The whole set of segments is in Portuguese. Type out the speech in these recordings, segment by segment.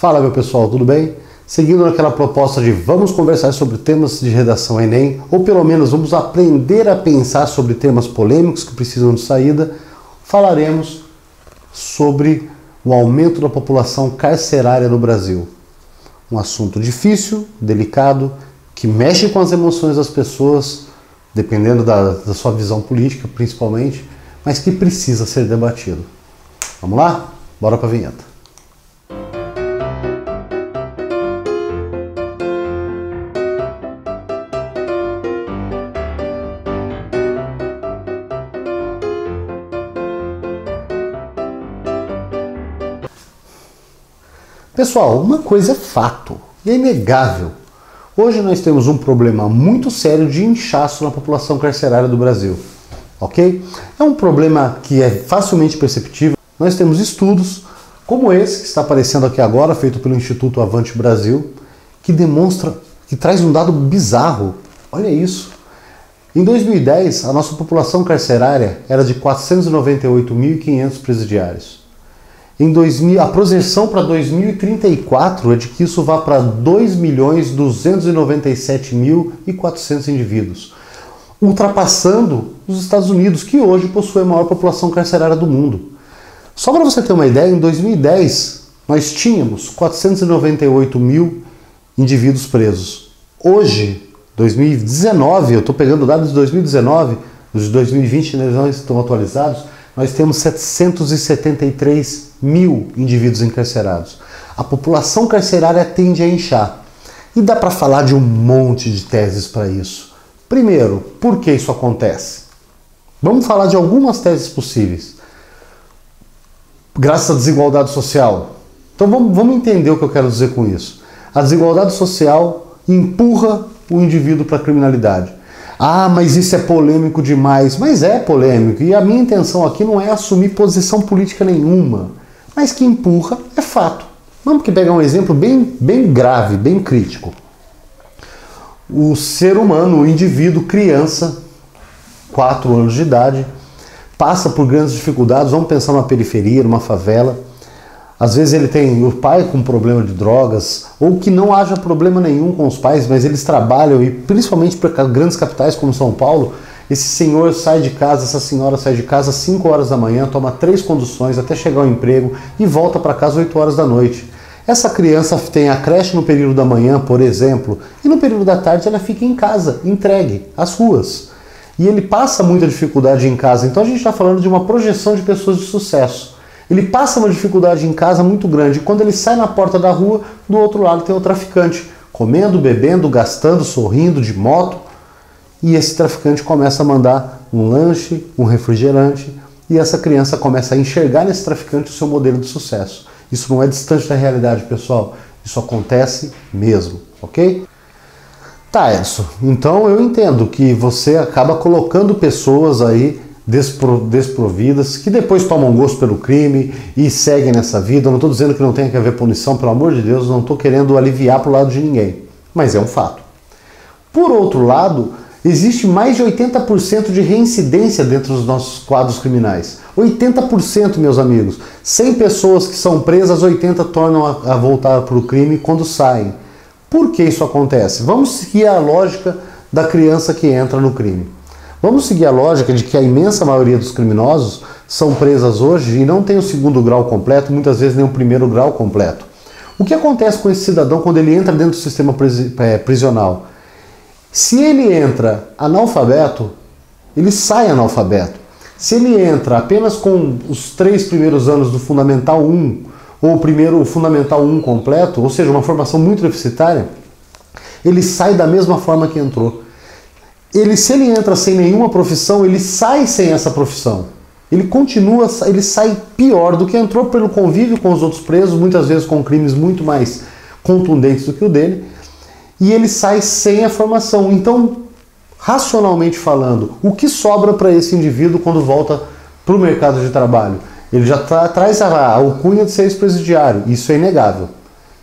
Fala meu pessoal, tudo bem? Seguindo naquela proposta de vamos conversar sobre temas de redação Enem, ou pelo menos vamos aprender a pensar sobre temas polêmicos que precisam de saída, falaremos sobre o aumento da população carcerária no Brasil. Um assunto difícil, delicado, que mexe com as emoções das pessoas, dependendo da sua visão política principalmente, mas que precisa ser debatido. Vamos lá? Bora para a vinheta. Pessoal, uma coisa é fato e é inegável. Hoje nós temos um problema muito sério de inchaço na população carcerária do Brasil, ok? É um problema que é facilmente perceptível. Nós temos estudos como esse que está aparecendo aqui agora, feito pelo Instituto Avante Brasil, que demonstra, que traz um dado bizarro. Olha isso. Em 2010, a nossa população carcerária era de 498.500 presidiários. A projeção para 2034 é de que isso vá para 2.297.400 indivíduos, ultrapassando os Estados Unidos, que hoje possui a maior população carcerária do mundo. Só para você ter uma ideia, em 2010 nós tínhamos 498 mil indivíduos presos. Hoje, 2019, eu estou pegando dados de 2019, os de 2020 eles não estão atualizados, nós temos 773 mil indivíduos encarcerados. A população carcerária tende a inchar. E dá para falar de um monte de teses para isso. Primeiro, por que isso acontece? Vamos falar de algumas teses possíveis. Graças à desigualdade social. Então vamos entender o que eu quero dizer com isso. A desigualdade social empurra o indivíduo para a criminalidade. Ah, mas isso é polêmico demais. Mas é polêmico. E a minha intenção aqui não é assumir posição política nenhuma. Mas que empurra é fato. Vamos pegar um exemplo bem grave, bem crítico. O ser humano, o indivíduo, criança, 4 anos de idade, passa por grandes dificuldades. Vamos pensar numa periferia, numa favela. Às vezes ele tem o pai com problema de drogas, ou que não haja problema nenhum com os pais, mas eles trabalham, e principalmente para grandes capitais como São Paulo, esse senhor sai de casa, essa senhora sai de casa às 5 horas da manhã, toma 3 conduções até chegar ao emprego e volta para casa às 8 horas da noite. Essa criança tem a creche no período da manhã, por exemplo, e no período da tarde ela fica em casa, entregue, às ruas. E ele passa muita dificuldade em casa, então a gente está falando de uma projeção de pessoas de sucesso. Ele passa uma dificuldade em casa muito grande. E quando ele sai na porta da rua, do outro lado tem o traficante, comendo, bebendo, gastando, sorrindo, de moto. E esse traficante começa a mandar um lanche, um refrigerante, e essa criança começa a enxergar nesse traficante o seu modelo de sucesso. Isso não é distante da realidade, pessoal. Isso acontece mesmo, ok? Tá, Edson. Então eu entendo que você acaba colocando pessoas aí desprovidas, que depois tomam gosto pelo crime e seguem nessa vida. Eu não estou dizendo que não tem que haver punição, pelo amor de Deus, não estou querendo aliviar para o lado de ninguém, mas é um fato. Por outro lado, existe mais de 80% de reincidência dentro dos nossos quadros criminais. 80%, meus amigos. 100 pessoas que são presas, 80 tornam a voltar para o crime quando saem. Por que isso acontece? Vamos seguir a lógica da criança que entra no crime. Vamos seguir a lógica de que a imensa maioria dos criminosos são presas hoje e não tem o 2º grau completo, muitas vezes nem o 1º grau completo. O que acontece com esse cidadão quando ele entra dentro do sistema prisional? Se ele entra analfabeto, ele sai analfabeto. Se ele entra apenas com os 3 primeiros anos do Fundamental 1, ou o Fundamental 1 completo, ou seja, uma formação muito deficitária, ele sai da mesma forma que entrou. Se ele entra sem nenhuma profissão, ele sai sem essa profissão. Ele sai pior do que entrou pelo convívio com os outros presos, muitas vezes com crimes muito mais contundentes do que o dele, e ele sai sem a formação. Então, racionalmente falando, o que sobra para esse indivíduo quando volta para o mercado de trabalho? Ele já traz a alcunha de ser ex-presidiário, isso é inegável.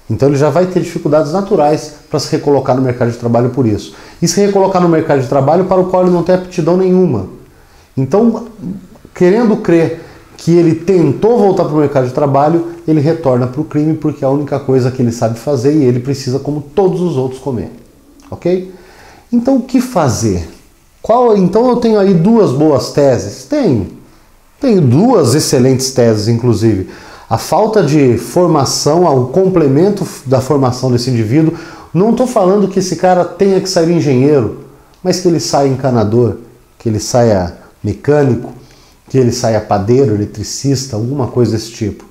Então ele já vai ter dificuldades naturais para se recolocar no mercado de trabalho por isso. E se recolocar no mercado de trabalho para o qual ele não tem aptidão nenhuma. Então, querendo crer que ele tentou voltar para o mercado de trabalho, ele retorna para o crime porque é a única coisa que ele sabe fazer e ele precisa, como todos os outros, comer. Ok? Então o que fazer? Então eu tenho aí duas boas teses? Tenho duas excelentes teses, inclusive. A falta de formação, o complemento da formação desse indivíduo. Não estou falando que esse cara tenha que sair engenheiro, mas que ele saia encanador, que ele saia mecânico, que ele saia padeiro, eletricista, alguma coisa desse tipo.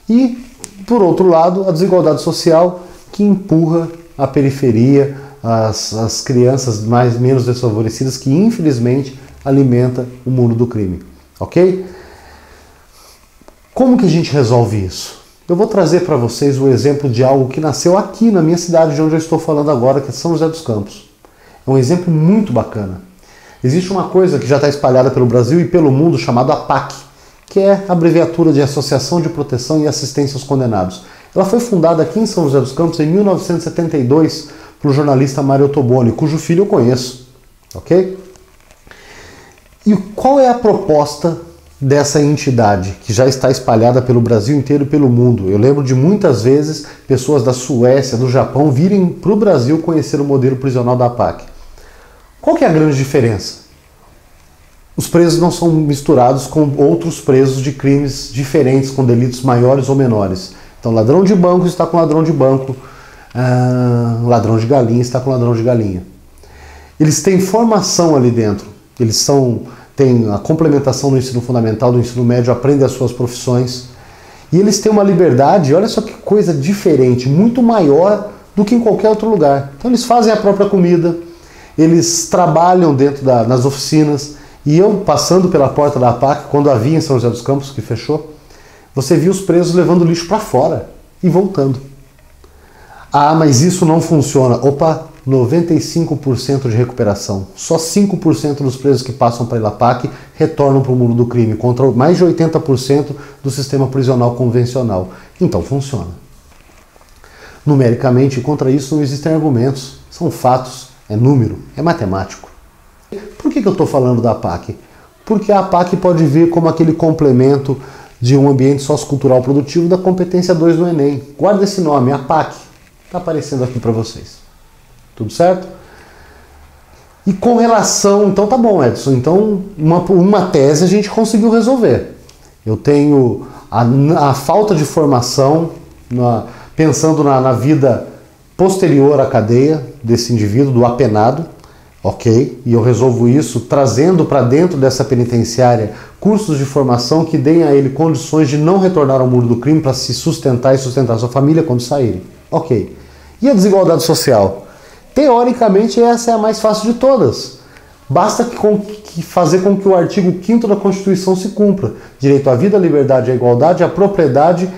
E, por outro lado, a desigualdade social que empurra a periferia, as crianças menos desfavorecidas, que infelizmente alimenta o mundo do crime. Ok? Como que a gente resolve isso? Eu vou trazer para vocês o exemplo de algo que nasceu aqui na minha cidade, de onde eu estou falando agora, que é São José dos Campos. É um exemplo muito bacana. Existe uma coisa que já está espalhada pelo Brasil e pelo mundo chamada APAC, que é a abreviatura de Associação de Proteção e Assistência aos Condenados. Ela foi fundada aqui em São José dos Campos em 1972 pelo jornalista Mário Ottoboni, cujo filho eu conheço. Ok? E qual é a proposta dessa entidade, que já está espalhada pelo Brasil inteiro e pelo mundo? Eu lembro de muitas vezes pessoas da Suécia, do Japão, virem para o Brasil conhecer o modelo prisional da APAC. Qual que é a grande diferença? Os presos não são misturados com outros presos de crimes diferentes, com delitos maiores ou menores. Então, ladrão de banco está com ladrão de banco, ladrão de galinha está com ladrão de galinha. Eles têm formação ali dentro, têm a complementação do ensino fundamental, do ensino médio, aprendem as suas profissões, e eles têm uma liberdade, olha só que coisa diferente, muito maior do que em qualquer outro lugar. Então, eles fazem a própria comida, eles trabalham dentro nas oficinas, e eu, passando pela porta da APAC, quando havia em São José dos Campos, que fechou, você via os presos levando lixo para fora e voltando. Ah, mas isso não funciona. Opa, 95% de recuperação. Só 5% dos presos que passam pela APAC retornam para o mundo do crime, contra mais de 80% do sistema prisional convencional. Então funciona. Numericamente, contra isso não existem argumentos, são fatos. É número, é matemático. Por que eu estou falando da APAC? Porque a APAC pode vir como aquele complemento de um ambiente sociocultural produtivo da competência 2 do Enem. Guarda esse nome, APAC. Está aparecendo aqui para vocês. Tudo certo? E com relação... Então tá bom, Edson. Então uma tese a gente conseguiu resolver. Eu tenho a falta de formação, pensando na vida posterior à cadeia desse indivíduo, do apenado, ok? E eu resolvo isso trazendo para dentro dessa penitenciária cursos de formação que deem a ele condições de não retornar ao mundo do crime para se sustentar e sustentar sua família quando saírem. Ok. E a desigualdade social? Teoricamente essa é a mais fácil de todas. Basta fazer com que o artigo 5º da Constituição se cumpra. Direito à vida, à liberdade, à igualdade, à propriedade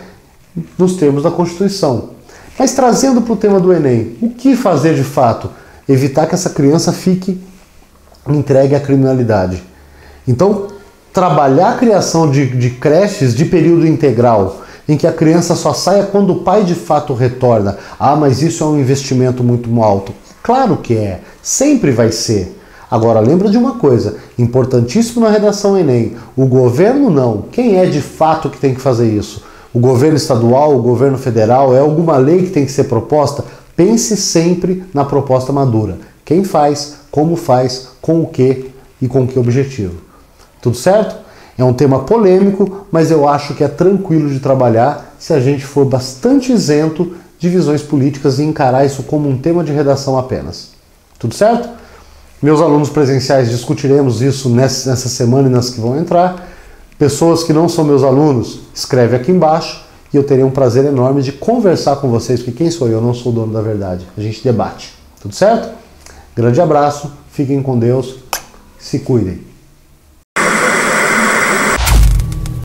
nos termos da Constituição. Mas trazendo para o tema do Enem, o que fazer de fato? Evitar que essa criança fique entregue à criminalidade. Então, trabalhar a criação de creches de período integral, em que a criança só saia quando o pai de fato retorna. Ah, mas isso é um investimento muito alto. Claro que é, sempre vai ser. Agora, lembra de uma coisa, importantíssimo na redação Enem, o governo não. Quem é de fato que tem que fazer isso? O governo estadual, o governo federal, é alguma lei que tem que ser proposta? Pense sempre na proposta madura. Quem faz, como faz, com o que e com que objetivo. Tudo certo? É um tema polêmico, mas eu acho que é tranquilo de trabalhar se a gente for bastante isento de visões políticas e encarar isso como um tema de redação apenas. Tudo certo? Meus alunos presenciais discutiremos isso nessa semana e nas que vão entrar. Pessoas que não são meus alunos, escreve aqui embaixo e eu terei um prazer enorme de conversar com vocês, porque quem sou eu? Eu não sou o dono da verdade. A gente debate. Tudo certo? Grande abraço, fiquem com Deus, se cuidem.